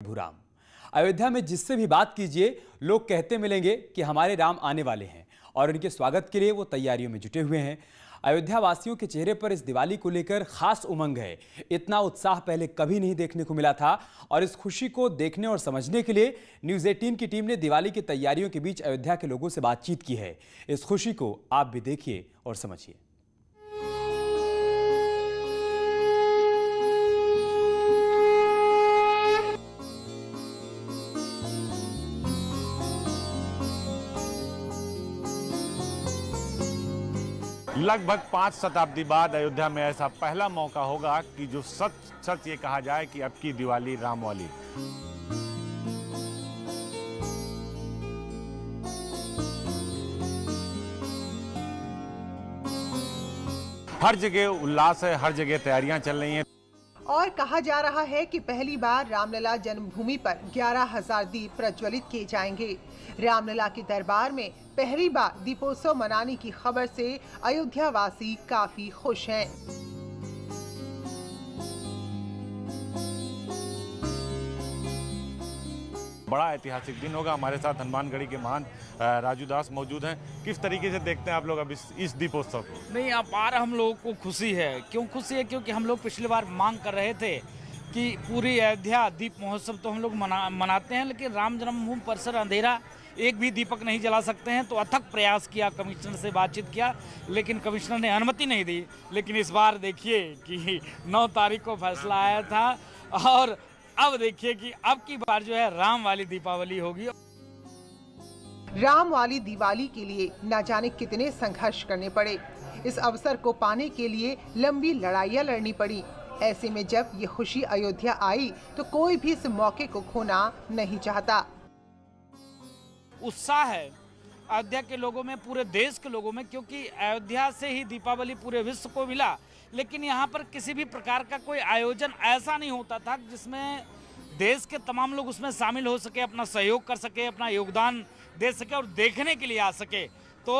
राम। अयोध्या में जिससे भी बात कीजिए लोग कहते मिलेंगे कि हमारे राम आने वाले हैं और उनके स्वागत के लिए वो तैयारियों में जुटे हुए हैं। अयोध्या वासियों के चेहरे पर इस दिवाली को लेकर खास उमंग है। इतना उत्साह पहले कभी नहीं देखने को मिला था और इस खुशी को देखने और समझने के लिए न्यूज़ 18 की टीम ने दिवाली की तैयारियों के बीच अयोध्या के लोगों से बातचीत की है। इस खुशी को आप भी देखिए और समझिए। लगभग 5 शताब्दी बाद अयोध्या में ऐसा पहला मौका होगा कि जो सच ये कहा जाए कि अब की दिवाली राम वाली। हर जगह उल्लास है, हर जगह तैयारियां चल रही हैं। और कहा जा रहा है कि पहली बार रामलला जन्मभूमि पर 11,000 दीप प्रज्वलित किए जाएंगे। रामलला के दरबार में पहली बार दीपोत्सव मनाने की खबर से अयोध्या वासी काफी खुश हैं। बड़ा ऐतिहासिक दिन होगा। हमारे साथ हनुमानगढ़ी के महान राजू दास मौजूद हैं। किस तरीके से देखते हैं आप लोग अब इस दीपोत्सव को? नहीं, अपार हम लोगों को खुशी है। क्यों खुशी है? क्योंकि हम लोग पिछली बार मांग कर रहे थे कि पूरी अयोध्या दीप महोत्सव तो हम लोग मनाते हैं, लेकिन राम जन्मभूमि परिसर अंधेरा, एक भी दीपक नहीं जला सकते हैं। तो अथक प्रयास किया, कमिश्नर से बातचीत किया, लेकिन कमिश्नर ने अनुमति नहीं दी। लेकिन इस बार देखिए कि 9 तारीख को फैसला आया था और अब देखिए कि अब की बार जो है राम वाली दीपावली होगी। राम वाली दिवाली के लिए न जाने कितने संघर्ष करने पड़े। इस अवसर को पाने के लिए लंबी लड़ाइयां लड़नी पड़ी। ऐसे में जब ये खुशी अयोध्या आई तो कोई भी इस मौके को खोना नहीं चाहता। उत्साह है अयोध्या के लोगों में, पूरे देश के लोगों में, क्योंकि अयोध्या से ही दीपावली पूरे विश्व को मिला। लेकिन यहाँ पर किसी भी प्रकार का कोई आयोजन ऐसा नहीं होता था जिसमें देश के तमाम लोग उसमें शामिल हो सके, अपना सहयोग कर सके, अपना योगदान दे सके और देखने के लिए आ सके। तो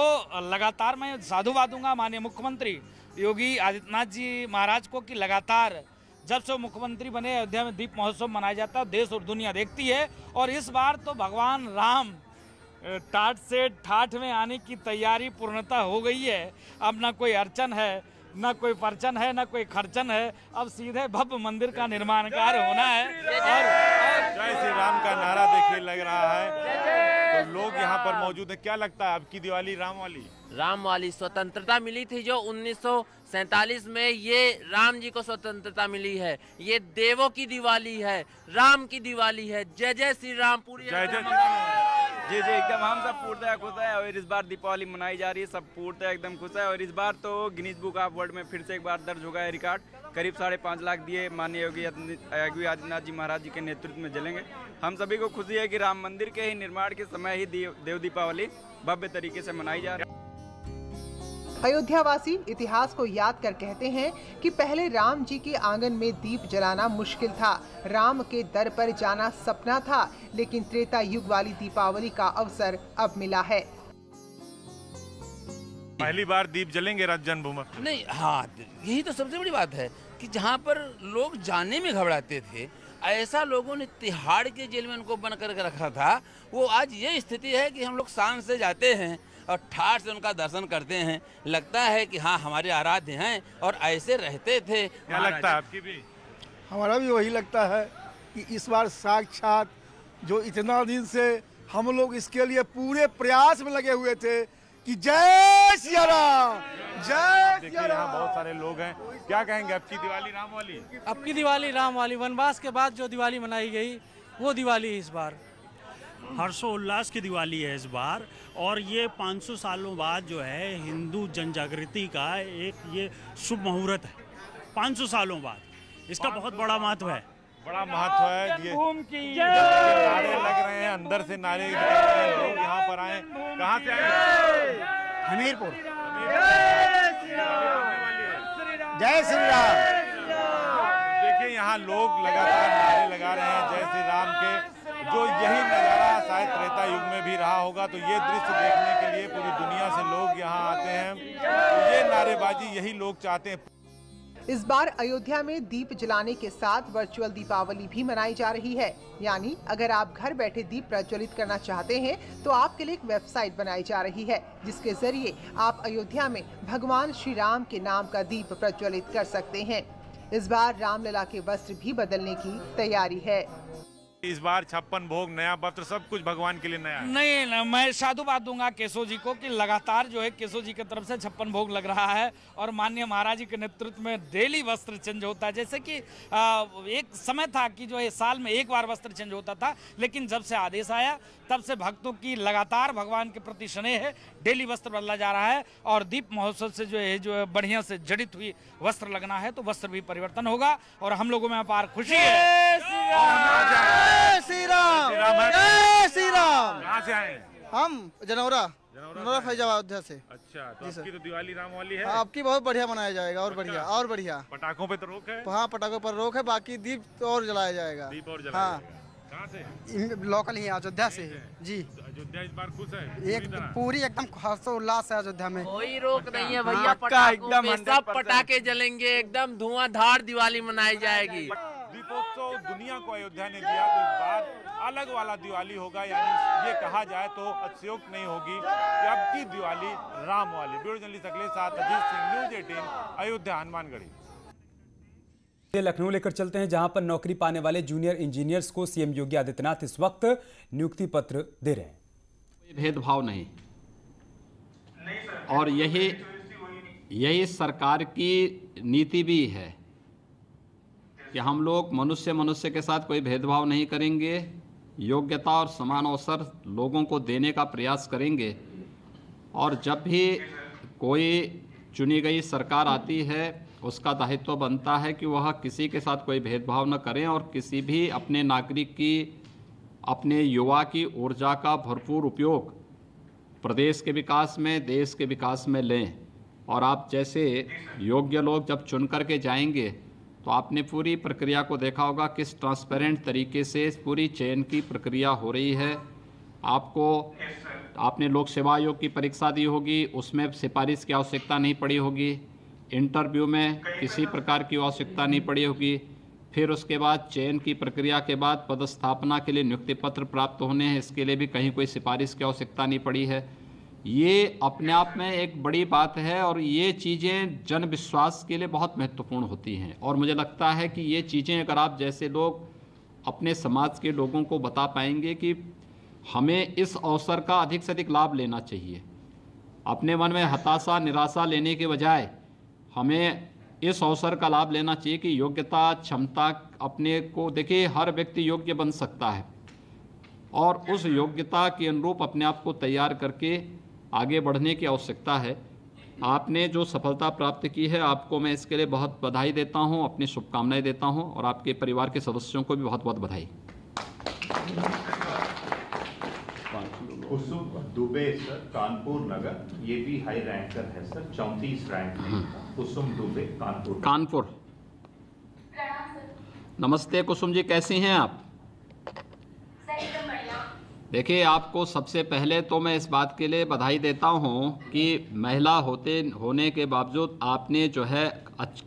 लगातार मैं साधुवाद दूंगा माननीय मुख्यमंत्री योगी आदित्यनाथ जी महाराज को कि लगातार जब से वो मुख्यमंत्री बने अयोध्या में दीप महोत्सव मनाया जाता है, देश और दुनिया देखती है। और इस बार तो भगवान राम टाट से ठाठ में आने की तैयारी पूर्णतः हो गई है। अब ना कोई अड़चन है, ना कोई परचन है, ना कोई खर्चन है। अब सीधे भव्य मंदिर का निर्माण कार्य होना है और जय श्री राम का नारा देखिए लग रहा है। तो लोग यहाँ पर मौजूद है। क्या लगता है अब की दिवाली राम वाली? राम वाली स्वतंत्रता मिली थी जो 1947 में, ये राम जी को स्वतंत्रता मिली है। ये देवों की दिवाली है, राम की दिवाली है। जय जय श्री राम। पूरी जी एकदम हम सब पूर्णतः खुश है और इस बार दीपावली मनाई जा रही है, सब पूर्णतः एकदम खुश है। और इस बार तो गिनीज बुक ऑफ वर्ल्ड में फिर से एक बार दर्ज होगा है रिकॉर्ड। करीब 5.5 लाख दिए माननीय योगी आदित्यनाथ जी महाराज जी के नेतृत्व में जलेंगे। हम सभी को खुशी है कि राम मंदिर के ही निर्माण के समय ही देव दीपावली भव्य तरीके से मनाई जा रही है। अयोध्या वासी इतिहास को याद कर कहते हैं कि पहले राम जी के आंगन में दीप जलाना मुश्किल था, राम के दर पर जाना सपना था, लेकिन त्रेता युग वाली दीपावली का अवसर अब मिला है। पहली बार दीप जलेंगे राम जन्मभूमि? नहीं, हाँ, यही तो सबसे बड़ी बात है कि जहाँ पर लोग जाने में घबराते थे, ऐसा लोगों ने तिहाड़ के जेल में उनको बंद करके रखा था। वो आज ये स्थिति है कि हम लोग शान से जाते हैं और ठाठ से उनका दर्शन करते हैं। लगता है कि हाँ, हमारे आराध्य हैं और ऐसे रहते थे। क्या लगता है आपकी भी? हमारा भी वही लगता है कि इस बार साक्षात जो इतना दिन से हम लोग इसके लिए पूरे प्रयास में लगे हुए थे कि जय सिया राम, जय सिया राम। यहाँ बहुत सारे लोग हैं, क्या कहेंगे अब की दिवाली राम वाली? अब की दिवाली राम वाली, वनवास के बाद जो दिवाली मनाई गई वो दिवाली इस बार हर्षोल्लास की दिवाली है इस बार। और ये 500 सालों बाद जो है हिंदू जनजागृति का एक ये शुभ मुहूर्त है। 500 सालों बाद इसका बहुत बड़ा महत्व है। बड़ा महत्व है। ये नारे लग रहे हैं, अंदर से नारे लग रहे हैं। लोग यहाँ पर आए, कहाँ से आए? हमीरपुर। जय श्री राम। देखिए यहाँ लोग लगातार नारे लगा रहे हैं जय श्री राम के। जो यही नज़ारा शायद त्रेता युग में भी रहा होगा। तो ये दृश्य देखने के लिए पूरी दुनिया से लोग यहाँ आते हैं। तो ये नारेबाजी यही लोग चाहते हैं। इस बार अयोध्या में दीप जलाने के साथ वर्चुअल दीपावली भी मनाई जा रही है। यानी अगर आप घर बैठे दीप प्रज्वलित करना चाहते हैं तो आपके लिए एक वेबसाइट बनाई जा रही है, जिसके जरिए आप अयोध्या में भगवान श्री राम के नाम का दीप प्रज्वलित कर सकते हैं। इस बार रामलला के वस्त्र भी बदलने की तैयारी है। इस बार 56 भोग, नया वस्त्र, सब कुछ भगवान के लिए नया है। नहीं, मैं साधुवाद दूंगा केशव जी को कि लगातार जो है केशव जी की तरफ से 56 भोग लग रहा है और माननीय महाराज जी के नेतृत्व में डेली वस्त्र चेंज होता है। जैसे कि एक समय था कि जो है साल में एक बार वस्त्र चेंज होता था, लेकिन जब से आदेश आया तब से भक्तों की लगातार भगवान के प्रति स्नेह है, डेली वस्त्र बदला जा रहा है और दीप महोत्सव से जो है बढ़िया से जड़ित हुई वस्त्र लगना है तो वस्त्र भी परिवर्तन होगा और हम लोगों में अपार खुशी है। श्री राम, जय श्री राम। कहाँ से आए? हम जनौरा फैजाबाद अयोध्या से। अच्छा, तो आपकी तो दिवाली राम वाली है। आपकी बहुत बढ़िया मनाया जाएगा और बढ़िया और बढ़िया। पटाखों पे तो रोक है? हाँ, पटाखों पर रोक है, बाकी दीप तो और जलाया जाएगा। दीप और जलाया जाएगा। कहाँ से? लोकल ही अयोध्या से जी। अयोध्या इस बार खुश है? पूरी एकदम हर्षोल्लास है अयोध्या में। कोई रोक नहीं है भैया, पटाखों पे सब पटाखे जलेंगे, एकदम धुआंधार दिवाली मनाई जाएगी। दीपोत्सव दुनिया को अयोध्या ने दिया, तो इस बार अलग वाला दिवाली होगा। यानी ये कहा जाए तो अतिशयोक्ति नहीं होगी कि अब की दिवाली राम वाली। ब्यूरो जर्नलिस्ट अखिलेश साथ अजीत सिंह, न्यूज 18 अयोध्या हनुमानगढ़ी। लखनऊ लेकर चलते हैं, जहां पर नौकरी पाने वाले जूनियर इंजीनियर्स को सीएम योगी आदित्यनाथ इस वक्त नियुक्ति पत्र दे रहे हैं। भेदभाव नहीं, और यही सरकार की नीति भी है कि हम लोग मनुष्य के साथ कोई भेदभाव नहीं करेंगे, योग्यता और समान अवसर लोगों को देने का प्रयास करेंगे। और जब भी कोई चुनी गई सरकार आती है, उसका दायित्व बनता है कि वह किसी के साथ कोई भेदभाव न करें और किसी भी अपने नागरिक की, अपने युवा की ऊर्जा का भरपूर उपयोग प्रदेश के विकास में, देश के विकास में लें। और आप जैसे योग्य लोग जब चुन करके जाएंगे तो आपने पूरी प्रक्रिया को देखा होगा, किस ट्रांसपेरेंट तरीके से पूरी चयन की प्रक्रिया हो रही है। आपने लोक सेवा आयोग की परीक्षा दी होगी, उसमें सिफारिश की आवश्यकता नहीं पड़ी होगी, इंटरव्यू में किसी प्रकार की आवश्यकता नहीं पड़ी होगी। फिर उसके बाद चयन की प्रक्रिया के बाद पदस्थापना के लिए नियुक्ति पत्र प्राप्त होने हैं, इसके लिए भी कहीं कोई सिफारिश की आवश्यकता नहीं पड़ी है। ये अपने आप में एक बड़ी बात है और ये चीज़ें जन विश्वास के लिए बहुत महत्वपूर्ण होती हैं। और मुझे लगता है कि ये चीज़ें अगर आप जैसे लोग अपने समाज के लोगों को बता पाएंगे कि हमें इस अवसर का अधिक से अधिक लाभ लेना चाहिए, अपने मन में हताशा निराशा लेने के बजाय हमें इस अवसर का लाभ लेना चाहिए कि योग्यता, क्षमता अपने को, देखिए हर व्यक्ति योग्य बन सकता है और उस योग्यता के अनुरूप अपने आप को तैयार करके आगे बढ़ने की आवश्यकता है। आपने जो सफलता प्राप्त की है, आपको मैं इसके लिए बहुत बधाई देता हूं, अपनी शुभकामनाएं देता हूं और आपके परिवार के सदस्यों को भी बहुत बहुत बधाई। कुसुम दुबे सर, कानपुर नगर, ये भी हाई रैंकर है सर, 34 रैंक में। कुसुम दुबे, कानपुर। नमस्ते कुसुम जी, कैसी हैं आप? देखिए, आपको सबसे पहले तो मैं इस बात के लिए बधाई देता हूं कि महिला होने के बावजूद आपने जो है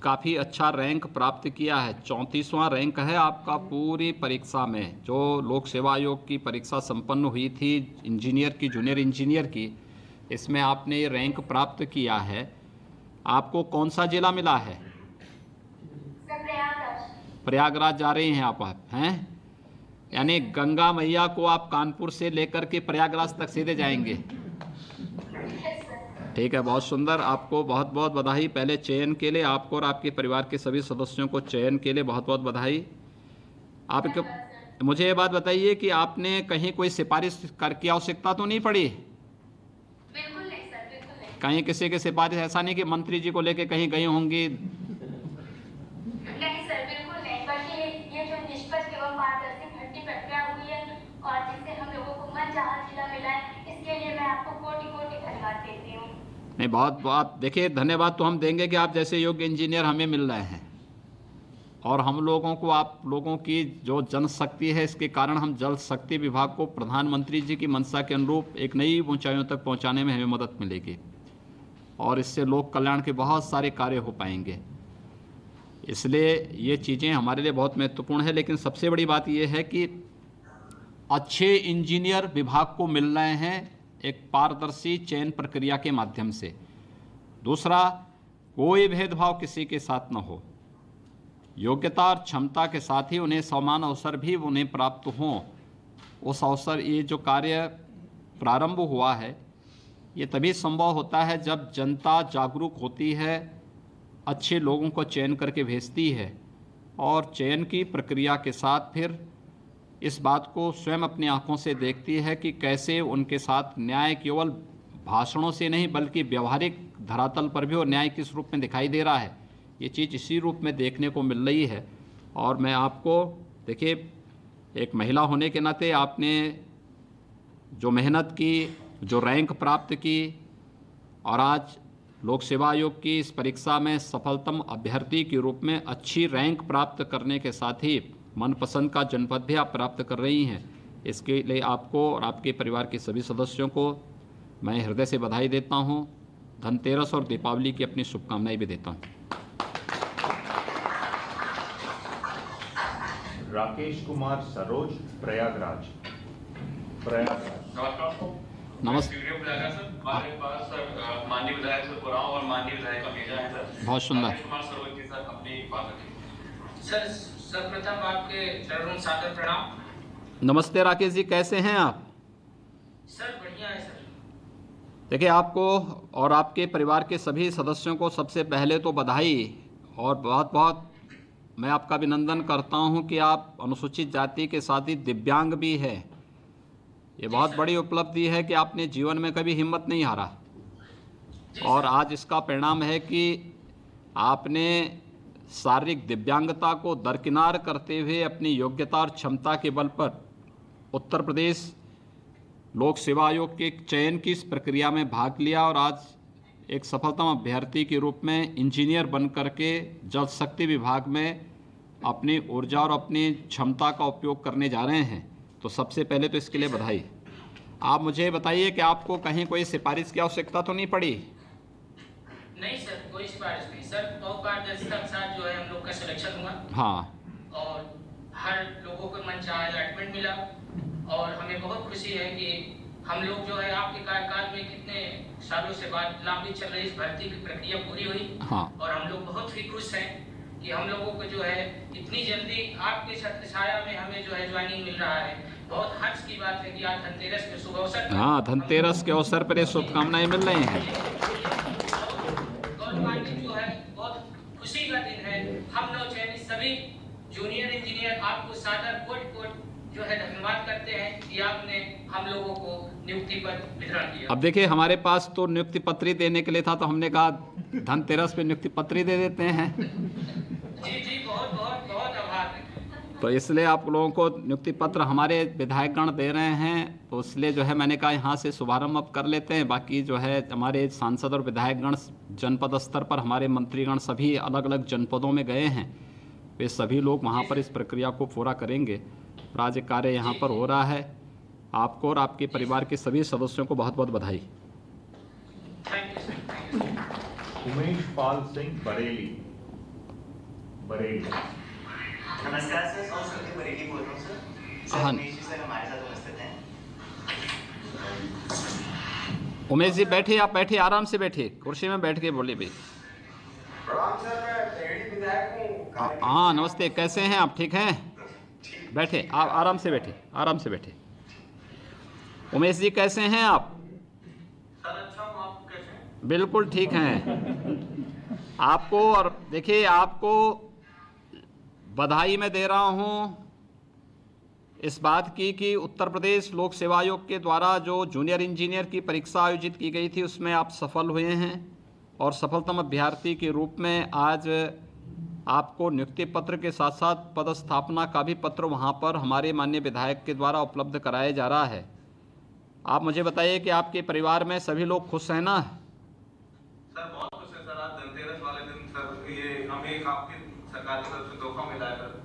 काफ़ी अच्छा रैंक प्राप्त किया है। 34वां रैंक है आपका पूरी परीक्षा में। जो लोक सेवा आयोग की परीक्षा संपन्न हुई थी इंजीनियर की, जूनियर इंजीनियर की, इसमें आपने ये रैंक प्राप्त किया है। आपको कौन सा जिला मिला है? प्रयागराज जा रही हैं आप हैं? यानी गंगा मैया को आप कानपुर से लेकर के प्रयागराज तक सीधे जाएंगे। ठीक है, बहुत सुंदर। आपको बहुत बहुत बधाई पहले चयन के लिए, आपको और आपके परिवार के सभी सदस्यों को चयन के लिए बहुत बहुत बधाई। आपको मुझे ये बात बताइए कि आपने कहीं कोई सिफारिश की आवश्यकता तो नहीं पड़ी? बिल्कुल नहीं सर, बिल्कुल नहीं। कहीं किसी की सिफारिश, ऐसा नहीं कि मंत्री जी को लेके कहीं गई होंगी? नहीं सर, बिल्कुल नहीं। बल्कि ये जो निष्पक्ष एवं पारदर्शी भर्ती प्रक्रिया हुई है और जिससे हम लोगों को मनचाहा जिला मिला है, इसके लिए मैं आपको कोटि-कोटि धन्यवाद देती हूँ। नहीं, बहुत देखिए, धन्यवाद तो हम देंगे कि आप जैसे योग्य इंजीनियर हमें मिल रहे हैं और हम लोगों को, आप लोगों की जो जनशक्ति है, इसके कारण हम जल शक्ति विभाग को प्रधानमंत्री जी की मंशा के अनुरूप एक नई ऊंचाइयों तक पहुंचाने में हमें मदद मिलेगी और इससे लोक कल्याण के बहुत सारे कार्य हो पाएंगे। इसलिए ये चीज़ें हमारे लिए बहुत महत्वपूर्ण है। लेकिन सबसे बड़ी बात ये है कि अच्छे इंजीनियर विभाग को मिल रहे हैं एक पारदर्शी चयन प्रक्रिया के माध्यम से। दूसरा, कोई भेदभाव किसी के साथ न हो, योग्यता और क्षमता के साथ ही उन्हें समान अवसर भी उन्हें प्राप्त हों। उस अवसर, ये जो कार्य प्रारंभ हुआ है ये तभी संभव होता है जब जनता जागरूक होती है, अच्छे लोगों को चयन करके भेजती है और चयन की प्रक्रिया के साथ फिर इस बात को स्वयं अपनी आंखों से देखती है कि कैसे उनके साथ न्याय केवल भाषणों से नहीं बल्कि व्यवहारिक धरातल पर भी और न्याय किस रूप में दिखाई दे रहा है। ये चीज़ इसी रूप में देखने को मिल रही है। और मैं आपको, देखिए, एक महिला होने के नाते आपने जो मेहनत की, जो रैंक प्राप्त की और आज लोक सेवा आयोग की इस परीक्षा में सफलतम अभ्यर्थी के रूप में अच्छी रैंक प्राप्त करने के साथ ही मनपसंद का जनपद भी आप प्राप्त कर रही हैं, इसके लिए आपको और आपके परिवार के सभी सदस्यों को मैं हृदय से बधाई देता हूं। धनतेरस और दीपावली की अपनी शुभकामनाएं भी देता हूं। राकेश कुमार सरोज, प्रयागराज। नमस्ते। हमारे पास सर माननीय विधायक सर पुराव और माननीय विधायक अमेजा है सर। बहुत सुंदर। राकेश कुमार सरोज जी सर अपनी बात रखें। सर सर्वप्रथम आपके चरणों में सादर प्रणाम। नमस्ते राकेश जी, कैसे हैं आप? सर बढ़िया है सर। देखिए, आपको और आपके परिवार के सभी सदस्यों को सबसे पहले तो बधाई और बहुत बहुत मैं आपका अभिनंदन करता हूं कि आप अनुसूचित जाति के साथ ही दिव्यांग भी है। ये बहुत बड़ी उपलब्धि है कि आपने जीवन में कभी हिम्मत नहीं हारा और आज इसका परिणाम है कि आपने शारीरिक दिव्यांगता को दरकिनार करते हुए अपनी योग्यता और क्षमता के बल पर उत्तर प्रदेश लोक सेवा आयोग के चयन की इस प्रक्रिया में भाग लिया और आज एक सफलतम अभ्यर्थी के रूप में इंजीनियर बन करके जल शक्ति विभाग में अपनी ऊर्जा और अपनी क्षमता का उपयोग करने जा रहे हैं। तो सबसे पहले तो इसके लिए बधाई। आप मुझे बताइए कि आपको कहीं कोई सिफारिश की आवश्यकता तो नहीं पड़ी? नहीं सर, कोई सिफारिश नहीं सर। बहुत पारदर्शिता के साथ जो है हम लोग का सिलेक्शन हुआ। हाँ। और हर लोगों को मनचाहा अलॉटमेंट मिला और हमें बहुत खुशी है कि हम लोग जो है आपके कार्यकाल में कितने सालों से बाद लंबी चल रही इस भर्ती की प्रक्रिया पूरी हुई। हाँ। और हम लोग बहुत ही खुश हैं कि हम लोगों को जो है इतनी जल्दी आपके छत्र छाया में हमें जो है ज्वाइनिंग मिल रहा है। बहुत हर्ष की बात है कि आज धनतेरस के शुभ अवसर। हाँ, धनतेरस के अवसर पर ये शुभकामनाएं मिल रही हैं। जो है बहुत खुशी का दिन है। हम लोग चयनित सभी जूनियर इंजीनियर आपको सादर कोट कोट जो है धन्यवाद करते हैं कि आपने हम लोगों को नियुक्ति पत्र वितरण किया। अब देखिए, हमारे पास तो नियुक्ति पत्र ही देने के लिए था तो हमने कहा धनतेरस पे नियुक्ति पत्र ही दे देते हैं। जी जी, बहुत बहुत बहुत आभार है। तो इसलिए आप लोगों को नियुक्ति पत्र हमारे विधायकगण दे रहे हैं, तो इसलिए जो है मैंने कहा यहाँ से शुभारंभ अब कर लेते हैं। बाकी जो है हमारे सांसद और विधायकगण जनपद स्तर पर हमारे मंत्रीगण सभी अलग अलग जनपदों में गए हैं, वे सभी लोग वहाँ पर इस प्रक्रिया को पूरा करेंगे। राज्य कार्य यहाँ पर हो रहा है। आपको और आपके परिवार के सभी सदस्यों को बहुत बहुत बधाई। उमेश पाल सिंह, बरेली। नमस्कार सर, संस्कृति बरेली बोल रहा हूँ सर। हाँ, उमेश जी सर हमारे साथ उपस्थित हैं। उमेश जी बैठिए, आप बैठिए, आराम से बैठिए, कुर्सी में बैठ के बोलिए भाई। प्रणाम सर, मैं टेढ़ी विधायक हूँ। हाँ नमस्ते, कैसे हैं आप? ठीक हैं? बैठे, आप आराम से बैठे, आराम से बैठे। उमेश जी कैसे हैं आप? सर अच्छा हूँ, आप कैसे हैं? बिल्कुल ठीक हैं। आपको और देखिए, आपको बधाई मैं दे रहा हूँ इस बात की कि उत्तर प्रदेश लोक सेवा आयोग के द्वारा जो जूनियर इंजीनियर की परीक्षा आयोजित की गई थी उसमें आप सफल हुए हैं और सफलतम अभ्यर्थी के रूप में आज आपको नियुक्ति पत्र के साथ साथ पदस्थापना का भी पत्र वहां पर हमारे माननीय विधायक के द्वारा उपलब्ध कराया जा रहा है। आप मुझे बताइए कि आपके परिवार में सभी लोग खुश हैं ना? सर बहुत खुश है सर। आज धनतेरस वाले दिन सर ये हमें आपकी सरकार की तरफ से तोहफा मिला है सर।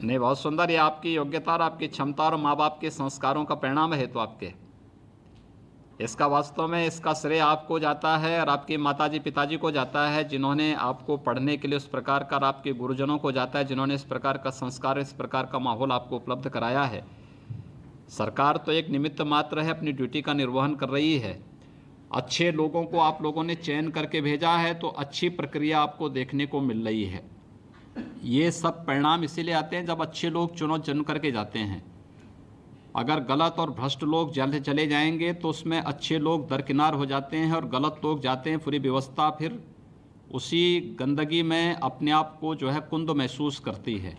नहीं, बहुत सुंदर। ये आपकी योग्यता और आपकी क्षमता और माँ बाप के संस्कारों का परिणाम है। तो आपके इसका वास्तव में इसका श्रेय आपको जाता है और आपके माताजी पिताजी को जाता है, जिन्होंने आपको पढ़ने के लिए उस प्रकार का, आपके गुरुजनों को जाता है जिन्होंने इस प्रकार का संस्कार, इस प्रकार का माहौल आपको उपलब्ध कराया है। सरकार तो एक निमित्त मात्र है, अपनी ड्यूटी का निर्वहन कर रही है। अच्छे लोगों को आप लोगों ने चयन करके भेजा है तो अच्छी प्रक्रिया आपको देखने को मिल रही है। ये सब परिणाम इसीलिए आते हैं जब अच्छे लोग चुन करके जाते हैं। अगर गलत और भ्रष्ट लोग जल्द चले जाएंगे तो उसमें अच्छे लोग दरकिनार हो जाते हैं और गलत लोग जाते हैं, पूरी व्यवस्था फिर उसी गंदगी में अपने आप को जो है कुंद महसूस करती है।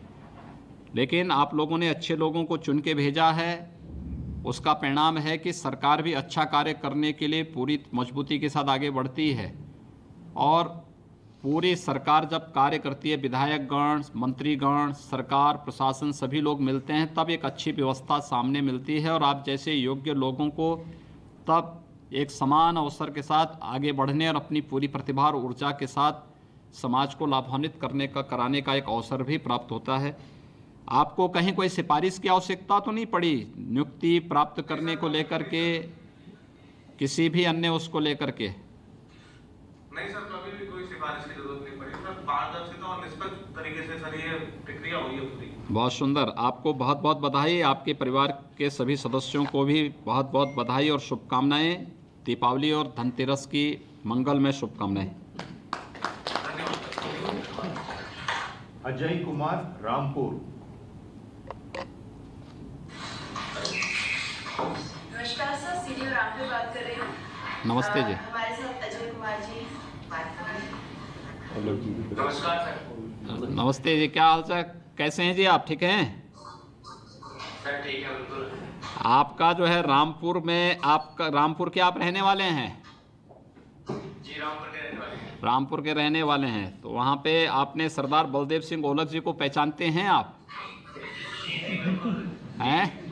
लेकिन आप लोगों ने अच्छे लोगों को चुन के भेजा है, उसका परिणाम है कि सरकार भी अच्छा कार्य करने के लिए पूरी मजबूती के साथ आगे बढ़ती है। और पूरी सरकार जब कार्य करती है, विधायकगण, मंत्रीगण, सरकार, प्रशासन सभी लोग मिलते हैं, तब एक अच्छी व्यवस्था सामने मिलती है और आप जैसे योग्य लोगों को तब एक समान अवसर के साथ आगे बढ़ने और अपनी पूरी प्रतिभा और ऊर्जा के साथ समाज को लाभान्वित कराने का एक अवसर भी प्राप्त होता है। आपको कहीं कोई सिफारिश की आवश्यकता तो नहीं पड़ी नियुक्ति प्राप्त करने को लेकर के, किसी भी अन्य उसको लेकर के? नहीं सर, कभी भी कोई सिफारिश की जरूरत नहीं पड़ी सर। पारदर्शिता और निष्पक्ष तरीके से सर ये प्रक्रिया हुई है पूरी। बहुत सुंदर, आपको बहुत बहुत बधाई। आपके परिवार के सभी सदस्यों को भी बहुत बहुत बधाई और शुभकामनाएं। दीपावली और धनतेरस की मंगलमय शुभकामनाएं। अजय कुमार, रामपुर। नमस्कार सर, सीनियर रामपुर बात कर रही हूँ। नमस्ते जी। हमारे साथ अजय कुमार जी बात कर रहे हैं। नमस्कार सर। नमस्ते जी, क्या हाल चाल, कैसे हैं जी आप? ठीक हैं सर? ठीक है बिल्कुल। आपका जो है रामपुर में, आपका रामपुर के आप रहने वाले हैं? जी रामपुर के रहने वाले हैं। रामपुर के रहने वाले हैं, तो वहाँ पे आपने सरदार बलदेव सिंह ओलख जी को पहचानते हैं आप? हैं?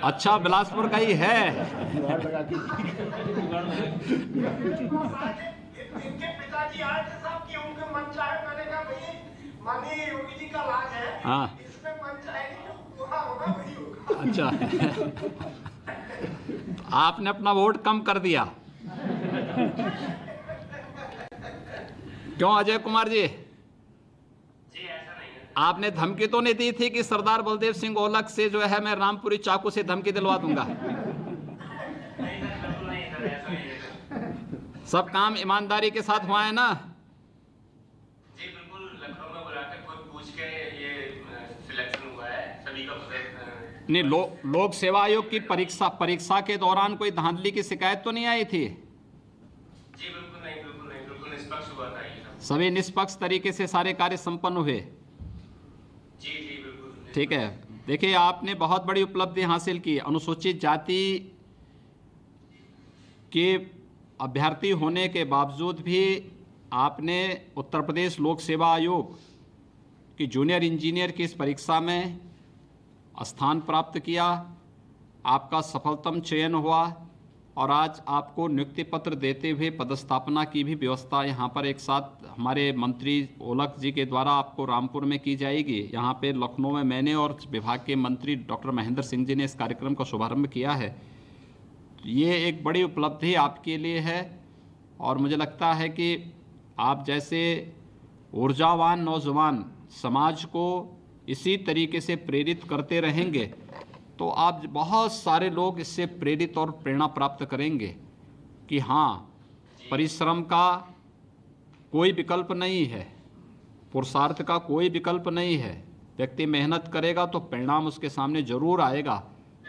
अच्छा, बिलासपुर का ही है। इनके पिताजी आए थे साहब कि उनके मन चाहे, मैंने कहा भाई माननीय योगी जी का राज है, हाँ, इसमें मन चाहे पूरा होगा वही होगा। अच्छा आपने अपना वोट कम कर दिया क्यों अजय कुमार जी? आपने धमकी तो नहीं दी थी कि सरदार बलदेव सिंह ओलख से जो है मैं रामपुरी चाकू से धमकी दिलवा दूंगा? सब काम ईमानदारी के साथ हुआ है ना? जी बिल्कुल, लखनऊ में बुलाकर खुद पूछ के ये सिलेक्शन हुआ है सभी का। नहीं, लोक सेवा आयोग की परीक्षा के दौरान कोई धांधली की शिकायत तो नहीं आई थी? जी बिल्कुल नहीं, बिल्कुल नहीं, बिल्कुल निष्पक्ष हुआ था ये सब। सभी निष्पक्ष तरीके से सारे कार्य संपन्न हुए? जी जी बिल्कुल। ठीक है, देखिए आपने बहुत बड़ी उपलब्धि हासिल की। अनुसूचित जाति के अभ्यर्थी होने के बावजूद भी आपने उत्तर प्रदेश लोक सेवा आयोग की जूनियर इंजीनियर की इस परीक्षा में स्थान प्राप्त किया। आपका सफलतम चयन हुआ और आज आपको नियुक्ति पत्र देते हुए पदस्थापना की भी व्यवस्था यहाँ पर एक साथ हमारे मंत्री ओलख जी के द्वारा आपको रामपुर में की जाएगी। यहाँ पे लखनऊ में मैंने और विभाग के मंत्री डॉक्टर महेंद्र सिंह जी ने इस कार्यक्रम का शुभारंभ किया है। ये एक बड़ी उपलब्धि आपके लिए है और मुझे लगता है कि आप जैसे ऊर्जावान नौजवान समाज को इसी तरीके से प्रेरित करते रहेंगे तो आप बहुत सारे लोग इससे प्रेरित और प्रेरणा प्राप्त करेंगे कि हाँ, परिश्रम का कोई विकल्प नहीं है, पुरुषार्थ का कोई विकल्प नहीं है। व्यक्ति मेहनत करेगा तो परिणाम उसके सामने जरूर आएगा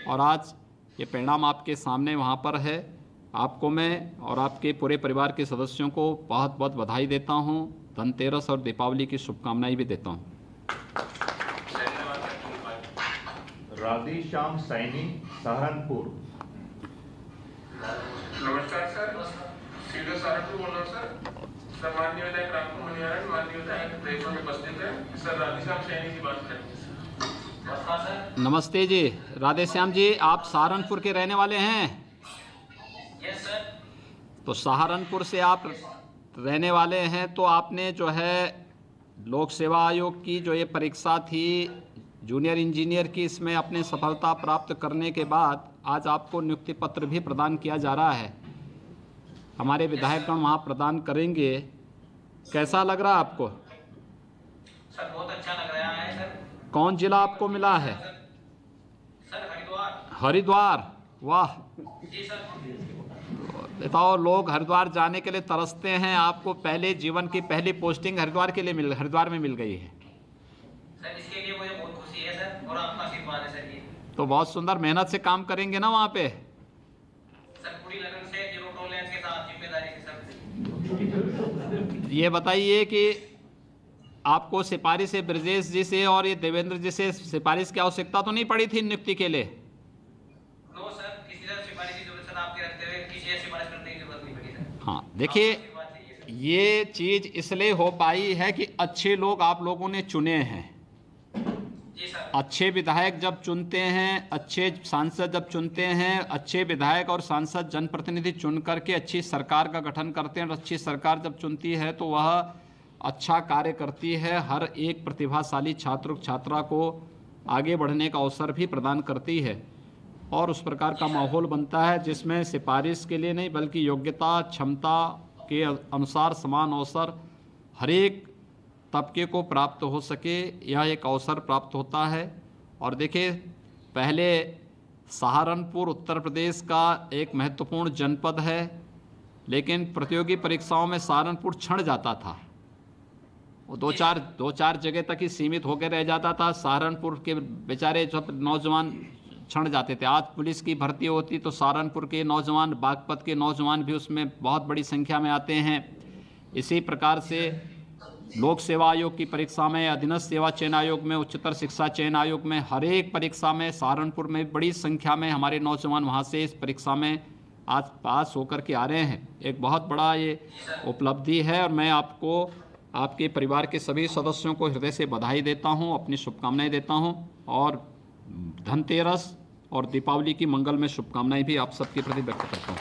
और आज ये परिणाम आपके सामने वहाँ पर है। आपको मैं और आपके पूरे परिवार के सदस्यों को बहुत बहुत बधाई देता हूँ। धनतेरस और दीपावली की शुभकामनाएं भी देता हूँ। राधेश्याम सैनी, सहारनपुर। नमस्कार सर, सीधे सहारनपुर बोल रहा हूँ सर। माननीय विधायक रामपुर मनियारन, माननीय विधायक देशों में उपस्थित है सर। राधेश्याम सैनी की बात करेंगे सर। नमस्ते जी, राधेश्याम जी, आप सहारनपुर के रहने वाले हैं? Yes sir. तो सहारनपुर से आप रहने वाले हैं तो आपने जो है लोक सेवा आयोग की जो ये परीक्षा थी जूनियर इंजीनियर की इसमें अपने सफलता प्राप्त करने के बाद आज आपको नियुक्ति पत्र भी प्रदान किया जा रहा है। हमारे विधायकगण वहाँ प्रदान करेंगे। कैसा लग रहा है आपको? सर बहुत अच्छा लग रहा है सर। कौन जिला आपको मिला है? सर हरिद्वार। हरिद्वार, वाह। जी सर। बताओ, लोग हरिद्वार जाने के लिए तरसते हैं। आपको पहले जीवन की पहली पोस्टिंग हरिद्वार में मिल गई है। सर इसके लिए मुझे बहुत खुशी है सर, और आपका आशीर्वाद है सर। ये तो बहुत सुंदर मेहनत से काम करेंगे ना वहाँ पे? सर पूरी लगन से, जीरो टॉलरेंस के साथ, जिम्मेदारी से सर। ये बताइए कि आपको सिफारिश से ब्रजेश जी से और ये देवेंद्र जी से सिफारिश की आवश्यकता तो नहीं पड़ी थी नियुक्ति के लिए? नो सर, किसी तरह सिफारिश की जरूरत सर आपके रखते हुए किसी से सिफारिश करने की जरूरत नहीं पड़ी सर। हाँ, देखिए ये चीज़ इसलिए हो पाई है कि अच्छे लोग आप लोगों ने चुने हैं। अच्छे विधायक जब चुनते हैं, अच्छे सांसद जब चुनते हैं, अच्छे विधायक और सांसद जनप्रतिनिधि चुन करके अच्छी सरकार का गठन करते हैं, और अच्छी सरकार जब चुनती है तो वह अच्छा कार्य करती है। हर एक प्रतिभाशाली छात्र छात्रा को आगे बढ़ने का अवसर भी प्रदान करती है, और उस प्रकार का माहौल बनता है जिसमें सिफारिश के लिए नहीं बल्कि योग्यता क्षमता के अनुसार समान अवसर हर एक तबके को प्राप्त हो सके, यह एक अवसर प्राप्त होता है। और देखिए, पहले सहारनपुर उत्तर प्रदेश का एक महत्वपूर्ण जनपद है, लेकिन प्रतियोगी परीक्षाओं में सहारनपुर छंट जाता था। वो दो चार जगह तक ही सीमित होकर रह जाता था। सहारनपुर के बेचारे सब नौजवान छंट जाते थे। आज पुलिस की भर्ती होती तो सहारनपुर के नौजवान, बागपत के नौजवान भी उसमें बहुत बड़ी संख्या में आते हैं। इसी प्रकार से लोक सेवा आयोग की परीक्षा में, अधीनस्थ सेवा चयन आयोग में, उच्चतर शिक्षा चयन आयोग में, हर एक परीक्षा में सहारनपुर में बड़ी संख्या में हमारे नौजवान वहाँ से इस परीक्षा में आज पास होकर के आ रहे हैं। एक बहुत बड़ा ये उपलब्धि है, और मैं आपको, आपके परिवार के सभी सदस्यों को हृदय से बधाई देता हूँ, अपनी शुभकामनाएं देता हूँ, और धनतेरस और दीपावली की मंगलमय शुभकामनाएं भी आप सबके प्रति व्यक्त करता हूँ।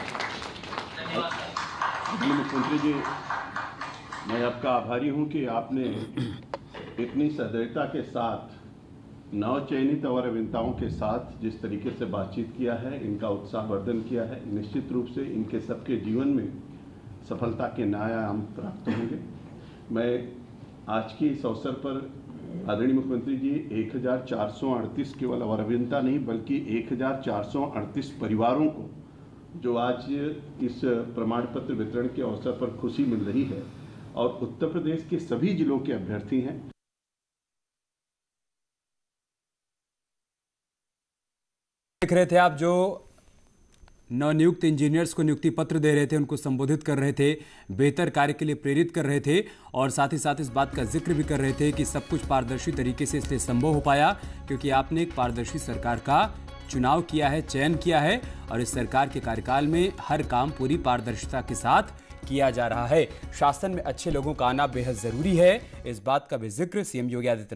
मुख्यमंत्री जी, मैं आपका आभारी हूं कि आपने इतनी सदस्यता के साथ नवचयनित और अभियंताओं के साथ जिस तरीके से बातचीत किया है, इनका उत्साहवर्धन किया है। निश्चित रूप से इनके सबके जीवन में सफलता के नए आयाम प्राप्त होंगे। मैं आज की इस अवसर पर आदरणीय मुख्यमंत्री जी 1438 केवल और अभियंता नहीं बल्कि 1438 परिवारों को जो आज इस प्रमाण पत्र वितरण के अवसर पर खुशी मिल रही है, और उत्तर प्रदेश के सभी जिलों के अभ्यर्थी हैं। देख रहे थे आप जो नवनियुक्त इंजीनियर्स को नियुक्ति पत्र दे रहे थे, उनको संबोधित कर रहे थे, बेहतर कार्य के लिए प्रेरित कर रहे थे, और साथ ही साथ इस बात का जिक्र भी कर रहे थे कि सब कुछ पारदर्शी तरीके से इसलिए संभव हो पाया क्योंकि आपने एक पारदर्शी सरकार का चुनाव किया है, चयन किया है, और इस सरकार के कार्यकाल में हर काम पूरी पारदर्शिता के साथ किया जा रहा है। शासन में अच्छे लोगों का आना बेहद जरूरी है, इस बात का भी जिक्र सीएम योगी आदित्यनाथ